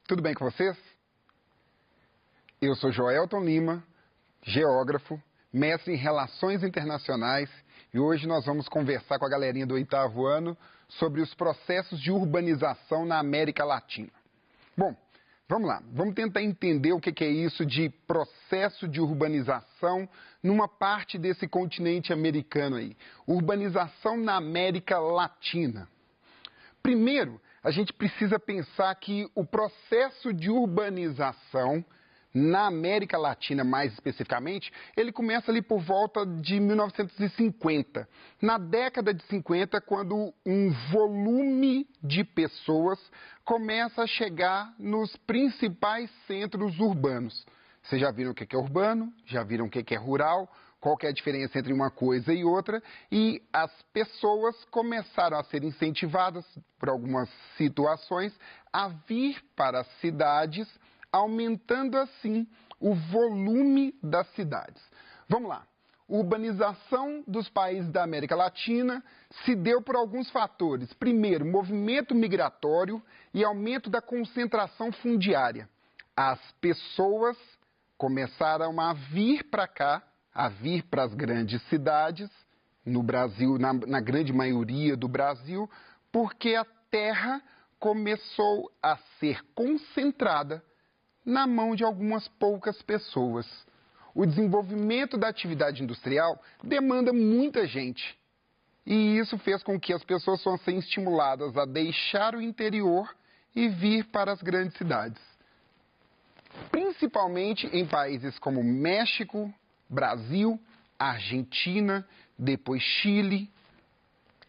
Tudo bem com vocês? Eu sou Joelton Lima, geógrafo, mestre em Relações Internacionais, e hoje nós vamos conversar com a galerinha do 8º ano sobre os processos de urbanização na América Latina. Bom, vamos lá, vamos tentar entender o que é isso de processo de urbanização numa parte desse continente americano aí. Urbanização na América Latina. Primeiro, a gente precisa pensar que o processo de urbanização na América Latina, mais especificamente, ele começa ali por volta de 1950. Na década de 50, quando um volume de pessoas começa a chegar nos principais centros urbanos. Vocês já viram o que é urbano, já viram o que é rural, qual que é a diferença entre uma coisa e outra, e as pessoas começaram a ser incentivadas, por algumas situações, a vir para as cidades, aumentando assim o volume das cidades. Vamos lá. Urbanização dos países da América Latina se deu por alguns fatores. Primeiro, movimento migratório e aumento da concentração fundiária. As pessoas começaram a vir para cá, a vir para as grandes cidades, no Brasil, na grande maioria do Brasil, porque a terra começou a ser concentrada na mão de algumas poucas pessoas. O desenvolvimento da atividade industrial demanda muita gente. E isso fez com que as pessoas fossem estimuladas a deixar o interior e vir para as grandes cidades. Principalmente em países como México, Brasil, Argentina, depois Chile.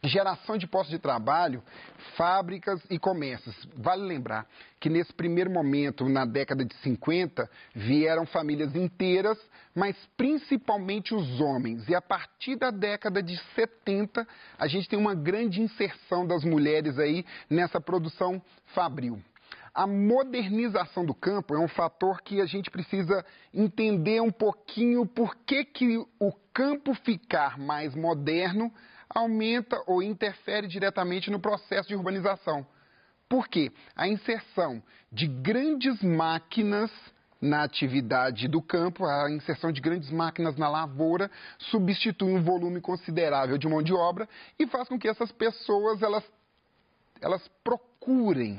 Geração de postos de trabalho, fábricas e comércios. Vale lembrar que nesse primeiro momento, na década de 50, vieram famílias inteiras, mas principalmente os homens. E a partir da década de 70, a gente tem uma grande inserção das mulheres aí nessa produção fabril. A modernização do campo é um fator que a gente precisa entender um pouquinho por que o campo ficar mais moderno aumenta ou interfere diretamente no processo de urbanização. Por quê? A inserção de grandes máquinas na atividade do campo, a inserção de grandes máquinas na lavoura, substitui um volume considerável de mão de obra e faz com que essas pessoas elas procurem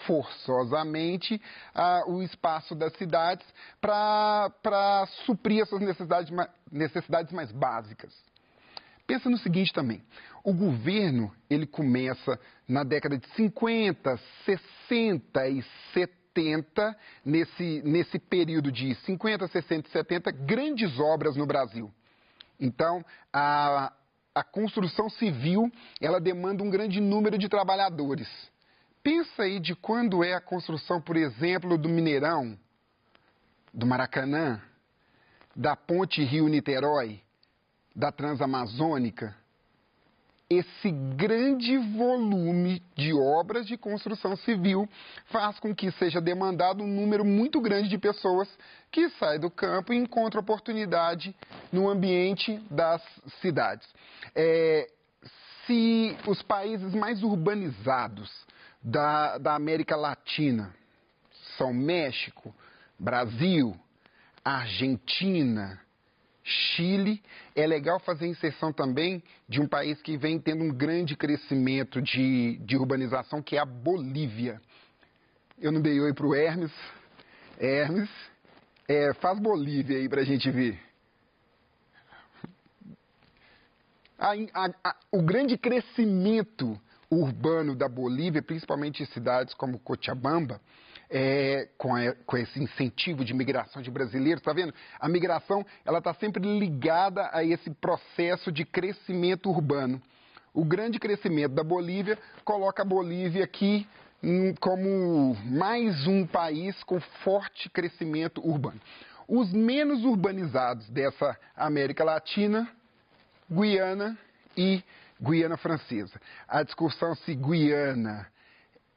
forçosamente o espaço das cidades para suprir essas necessidades mais básicas. Pensa no seguinte também, o governo ele começa na década de 50, 60 e 70, nesse período de 50, 60 e 70, grandes obras no Brasil. Então, a construção civil ela demanda um grande número de trabalhadores. Pensa aí de quando é a construção, por exemplo, do Mineirão, do Maracanã, da Ponte Rio-Niterói, da Transamazônica. Esse grande volume de obras de construção civil faz com que seja demandado um número muito grande de pessoas que saem do campo e encontram oportunidade no ambiente das cidades. Se os países mais urbanizados da América Latina são México, Brasil, Argentina, Chile, é legal fazer inserção também de um país que vem tendo um grande crescimento de urbanização, que é a Bolívia. Eu não dei oi para o Hermes. Hermes, faz Bolívia aí para a gente ver. O grande crescimento urbano da Bolívia, principalmente em cidades como Cochabamba, com esse incentivo de migração de brasileiros, está vendo? A migração ela está sempre ligada a esse processo de crescimento urbano. O grande crescimento da Bolívia coloca a Bolívia aqui como mais um país com forte crescimento urbano. Os menos urbanizados dessa América Latina, Guiana e Guiana Francesa. A discussão se Guiana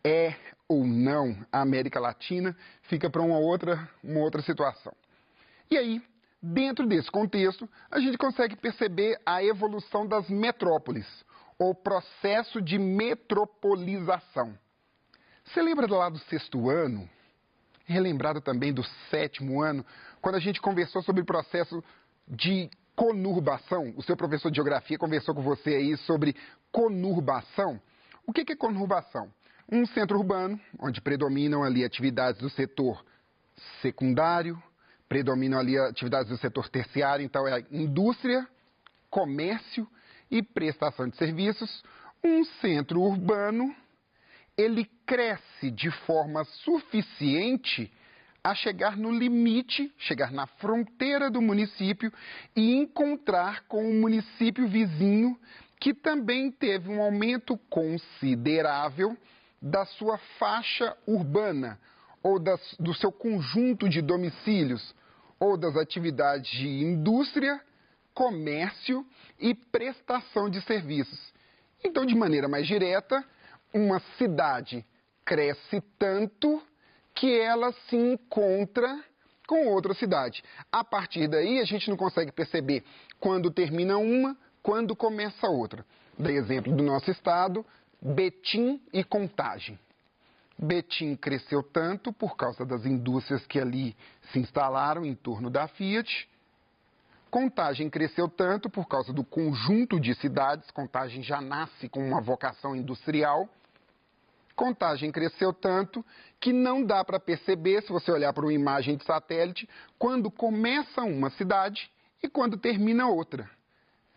é ou não a América Latina fica para uma outra situação. E aí, dentro desse contexto, a gente consegue perceber a evolução das metrópoles, ou processo de metropolização. Você lembra lá do 6º ano, relembrado também do 7º ano, quando a gente conversou sobre o processo de conurbação. O seu professor de geografia conversou com você aí sobre conurbação. O que é conurbação? Um centro urbano, onde predominam ali atividades do setor secundário, predominam ali atividades do setor terciário, então é indústria, comércio e prestação de serviços. Um centro urbano, ele cresce de forma suficiente a chegar no limite, chegar na fronteira do município e encontrar com o município vizinho que também teve um aumento considerável da sua faixa urbana ou do seu conjunto de domicílios ou das atividades de indústria, comércio e prestação de serviços. Então, de maneira mais direta, uma cidade cresce tanto que ela se encontra com outra cidade. A partir daí, a gente não consegue perceber quando termina uma, quando começa outra. Dei exemplo do nosso estado, Betim e Contagem. Betim cresceu tanto por causa das indústrias que ali se instalaram em torno da Fiat. Contagem cresceu tanto por causa do conjunto de cidades. Contagem já nasce com uma vocação industrial. Contagem cresceu tanto que não dá para perceber, se você olhar para uma imagem de satélite, quando começa uma cidade e quando termina outra.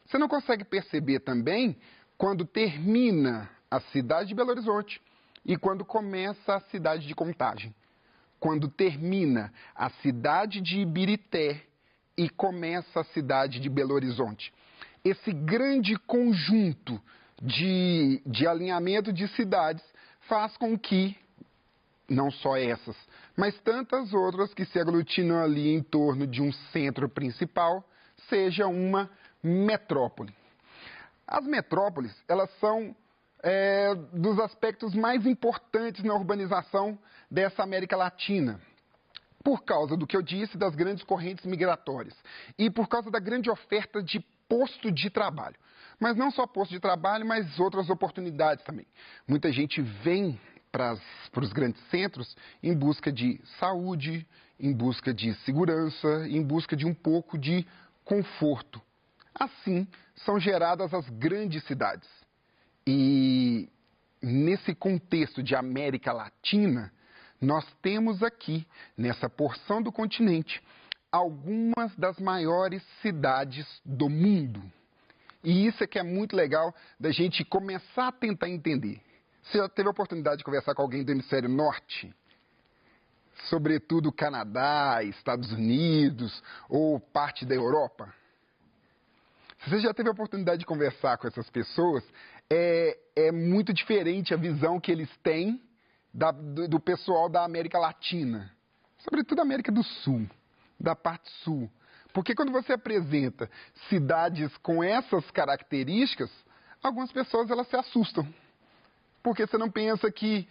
Você não consegue perceber também quando termina a cidade de Belo Horizonte e quando começa a cidade de Contagem. Quando termina a cidade de Ibirité e começa a cidade de Belo Horizonte. Esse grande conjunto de alinhamento de cidades faz com que, não só essas, mas tantas outras que se aglutinam ali em torno de um centro principal, seja uma metrópole. As metrópoles, elas são dos aspectos mais importantes na urbanização dessa América Latina, por causa do que eu disse, das grandes correntes migratórias e por causa da grande oferta de posto de trabalho. Mas não só posto de trabalho, mas outras oportunidades também. Muita gente vem para os grandes centros em busca de saúde, em busca de segurança, em busca de um pouco de conforto. Assim, são geradas as grandes cidades. E nesse contexto de América Latina, nós temos aqui, nessa porção do continente, algumas das maiores cidades do mundo. E isso é que é muito legal da gente começar a tentar entender. Você já teve a oportunidade de conversar com alguém do hemisfério norte? Sobretudo Canadá, Estados Unidos ou parte da Europa? Se você já teve a oportunidade de conversar com essas pessoas, é muito diferente a visão que eles têm do pessoal da América Latina. Sobretudo da América do Sul, da parte sul. Porque quando você apresenta cidades com essas características, algumas pessoas elas se assustam. Porque você não pensa que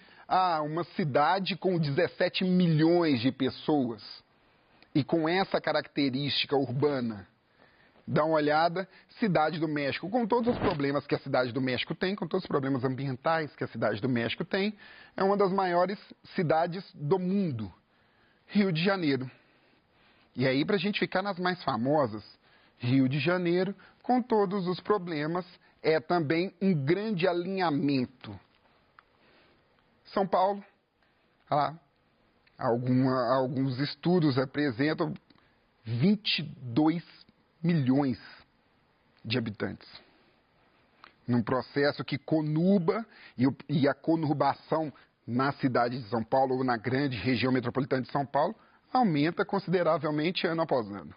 uma cidade com 17 milhões de pessoas e com essa característica urbana. Dá uma olhada, Cidade do México, com todos os problemas que a Cidade do México tem, com todos os problemas ambientais que a Cidade do México tem, é uma das maiores cidades do mundo. Rio de Janeiro. E aí, para a gente ficar nas mais famosas, Rio de Janeiro, com todos os problemas, é também um grande alinhamento. São Paulo, alguns estudos apresentam 22 milhões de habitantes. Num processo que conurba, e a conurbação na cidade de São Paulo, ou na grande região metropolitana de São Paulo, aumenta consideravelmente ano após ano.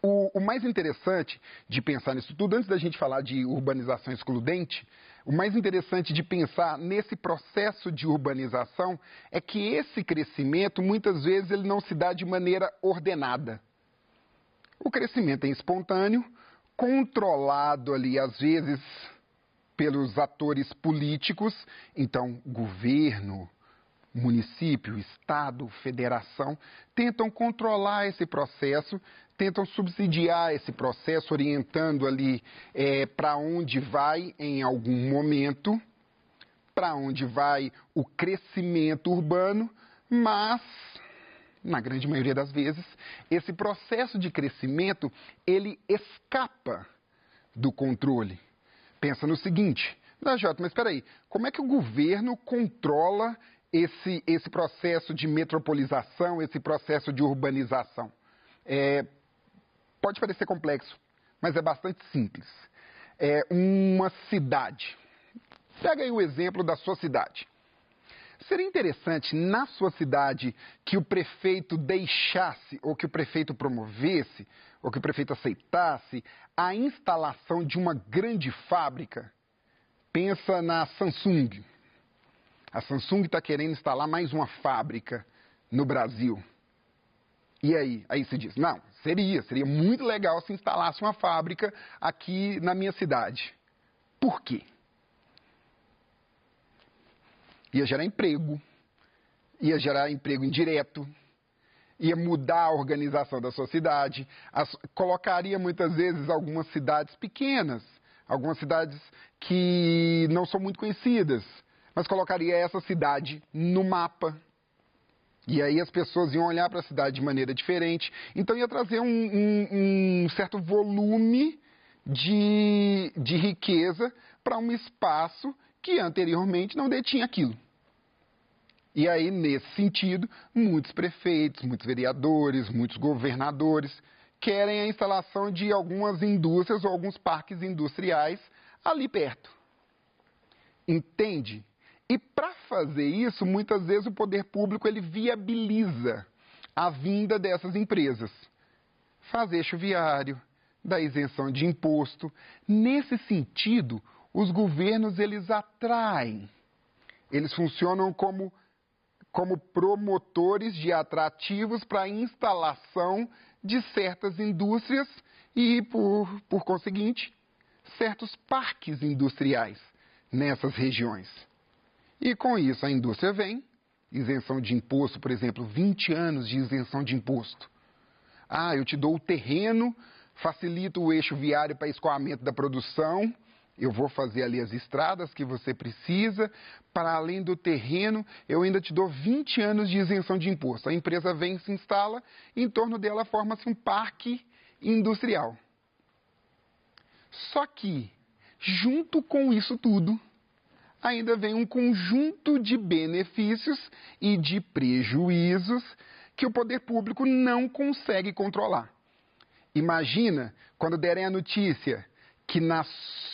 O mais interessante de pensar nisso tudo, antes da gente falar de urbanização excludente, o mais interessante de pensar nesse processo de urbanização é que esse crescimento, muitas vezes, ele não se dá de maneira ordenada. O crescimento é espontâneo, controlado ali, às vezes, pelos atores políticos, então, governo, município, estado, federação, tentam controlar esse processo, tentam subsidiar esse processo, orientando ali para onde vai em algum momento, para onde vai o crescimento urbano, Mas, na grande maioria das vezes, esse processo de crescimento, ele escapa do controle. Pensa no seguinte, Jota, mas espera aí, como é que o governo controla esse processo de metropolização, esse processo de urbanização? Pode parecer complexo, mas é bastante simples. Uma cidade. Pega aí o exemplo da sua cidade. Seria interessante, na sua cidade, que o prefeito deixasse, ou que o prefeito promovesse, ou que o prefeito aceitasse a instalação de uma grande fábrica? Pensa na Samsung. A Samsung está querendo instalar mais uma fábrica no Brasil. E aí? Aí se diz, não, seria muito legal se instalasse uma fábrica aqui na minha cidade. Por quê? Ia gerar emprego indireto, ia mudar a organização da sua cidade, colocaria muitas vezes algumas cidades pequenas, algumas cidades que não são muito conhecidas, mas colocaria essa cidade no mapa. E aí as pessoas iam olhar para a cidade de maneira diferente. Então ia trazer um certo volume de riqueza para um espaço que anteriormente não detinha aquilo. E aí, nesse sentido, muitos prefeitos, muitos vereadores, muitos governadores querem a instalação de algumas indústrias ou alguns parques industriais ali perto. Entende? E para fazer isso, muitas vezes o poder público ele viabiliza a vinda dessas empresas. Faz eixo viário, dá isenção de imposto. Nesse sentido, os governos eles atraem, eles funcionam como promotores de atrativos para a instalação de certas indústrias e, por conseguinte, certos parques industriais nessas regiões. E com isso a indústria vem, isenção de imposto, por exemplo, 20 anos de isenção de imposto. Eu te dou o terreno, facilito o eixo viário para escoamento da produção, eu vou fazer ali as estradas que você precisa, para além do terreno, eu ainda te dou 20 anos de isenção de imposto. A empresa vem, se instala, em torno dela forma-se um parque industrial. Só que, junto com isso tudo, ainda vem um conjunto de benefícios e de prejuízos que o poder público não consegue controlar. Imagina quando derem a notícia que na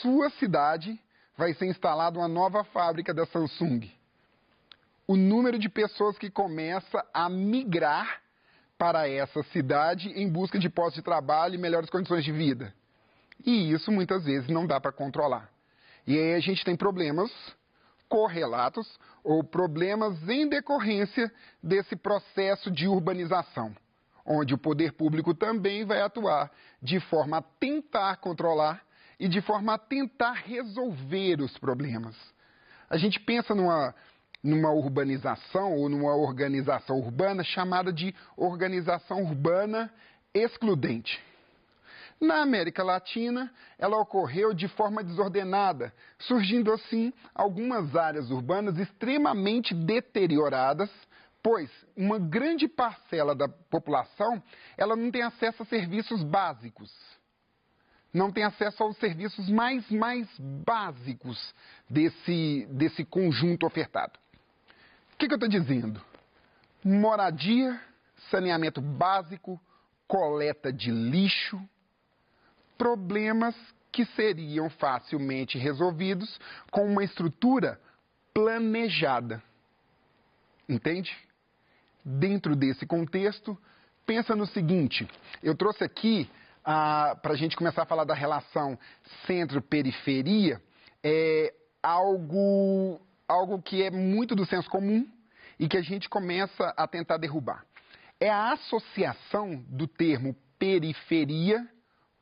sua cidade vai ser instalada uma nova fábrica da Samsung. O número de pessoas que começa a migrar para essa cidade em busca de postos de trabalho e melhores condições de vida. E isso muitas vezes não dá para controlar. E aí a gente tem problemas correlatos ou problemas em decorrência desse processo de urbanização, onde o poder público também vai atuar de forma a tentar controlar e de forma a tentar resolver os problemas. A gente pensa numa urbanização ou numa organização urbana chamada de organização urbana excludente. Na América Latina, ela ocorreu de forma desordenada, surgindo assim algumas áreas urbanas extremamente deterioradas, pois uma grande parcela da população ela não tem acesso a serviços básicos. Não tem acesso aos serviços mais básicos desse conjunto ofertado. O que eu estou dizendo? Moradia, saneamento básico, coleta de lixo, problemas que seriam facilmente resolvidos com uma estrutura planejada. Entende? Dentro desse contexto, pensa no seguinte, eu trouxe aqui para a gente começar a falar da relação centro-periferia, algo que é muito do senso comum e que a gente começa a tentar derrubar. É a associação do termo periferia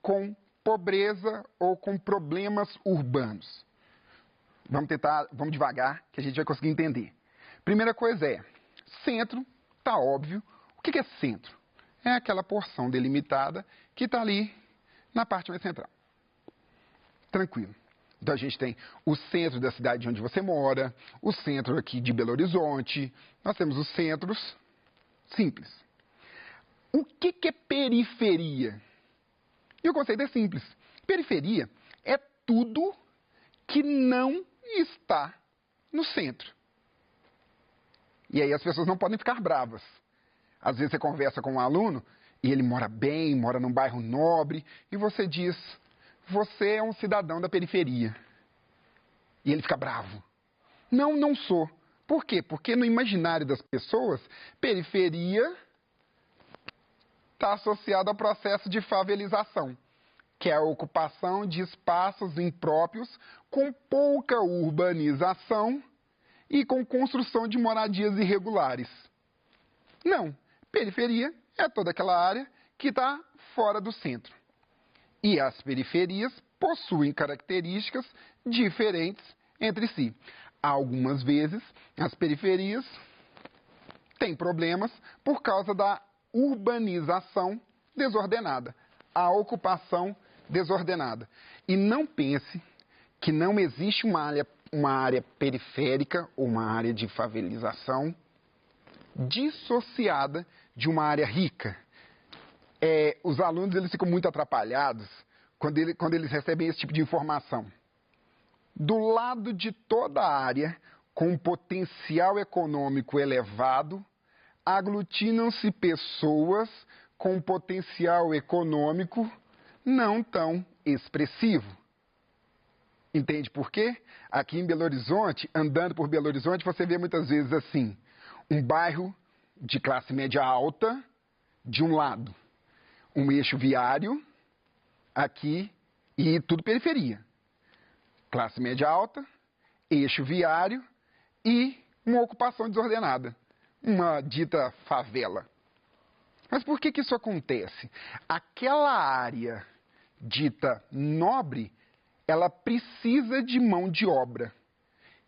com pobreza ou com problemas urbanos. Vamos devagar, que a gente vai conseguir entender. Primeira coisa centro, tá óbvio. O que é centro? É aquela porção delimitada que está ali na parte mais central. Tranquilo. Então a gente tem o centro da cidade onde você mora, o centro aqui de Belo Horizonte, nós temos os centros simples. O que é periferia? E o conceito é simples. Periferia é tudo que não está no centro. E aí as pessoas não podem ficar bravas. Às vezes você conversa com um aluno e ele mora bem, mora num bairro nobre, e você diz, você é um cidadão da periferia. E ele fica bravo. Não, não sou. Por quê? Porque no imaginário das pessoas, periferia está associado ao processo de favelização, que é a ocupação de espaços impróprios com pouca urbanização e com construção de moradias irregulares. Não, periferia é toda aquela área que está fora do centro. E as periferias possuem características diferentes entre si. Algumas vezes, as periferias têm problemas por causa da urbanização desordenada, a ocupação desordenada. E não pense que não existe uma área periférica ou uma área de favelização dissociada de uma área rica. Os alunos eles ficam muito atrapalhados quando eles recebem esse tipo de informação. Do lado de toda a área com potencial econômico elevado, aglutinam-se pessoas com potencial econômico não tão expressivo. Entende por quê? Aqui em Belo Horizonte, andando por Belo Horizonte, você vê muitas vezes assim, um bairro de classe média alta, de um lado, um eixo viário, aqui, e tudo periferia. Classe média alta, eixo viário e uma ocupação desordenada, uma dita favela. Mas por que isso acontece? Aquela área dita nobre, ela precisa de mão de obra.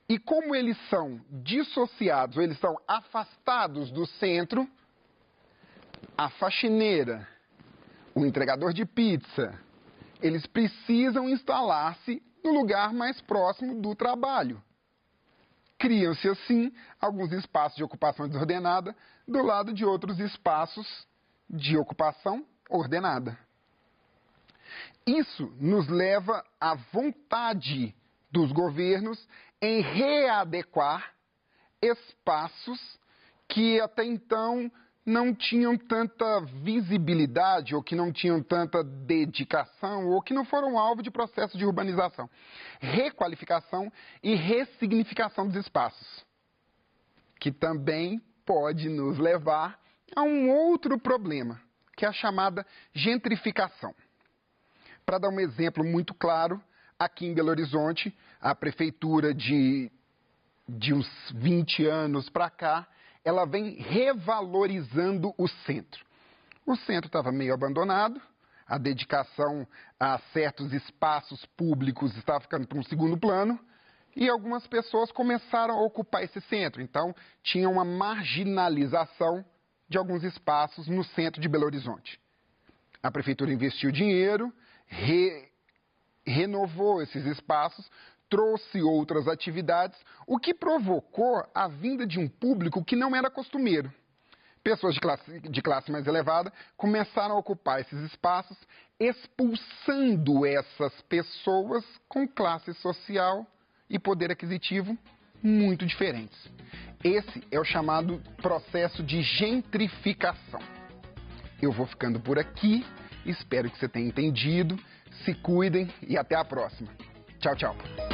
E como eles são dissociados, ou eles são afastados do centro, a faxineira, o entregador de pizza, eles precisam instalar-se no lugar mais próximo do trabalho. Criam-se, assim, alguns espaços de ocupação desordenada do lado de outros espaços de ocupação ordenada. Isso nos leva à vontade dos governos em readequar espaços que até então não tinham tanta visibilidade, ou que não tinham tanta dedicação, ou que não foram alvo de processo de urbanização. Requalificação e ressignificação dos espaços, que também pode nos levar a um outro problema, que é a chamada gentrificação. Para dar um exemplo muito claro, aqui em Belo Horizonte, a prefeitura de uns 20 anos para cá, ela vem revalorizando o centro. O centro estava meio abandonado, a dedicação a certos espaços públicos estava ficando para um segundo plano, e algumas pessoas começaram a ocupar esse centro. Então, tinha uma marginalização de alguns espaços no centro de Belo Horizonte. A prefeitura investiu dinheiro, renovou esses espaços, trouxe outras atividades, o que provocou a vinda de um público que não era costumeiro. Pessoas de classe mais elevada começaram a ocupar esses espaços, expulsando essas pessoas com classe social e poder aquisitivo muito diferentes. Esse é o chamado processo de gentrificação. Eu vou ficando por aqui, espero que você tenha entendido, se cuidem e até a próxima. Tchau, tchau.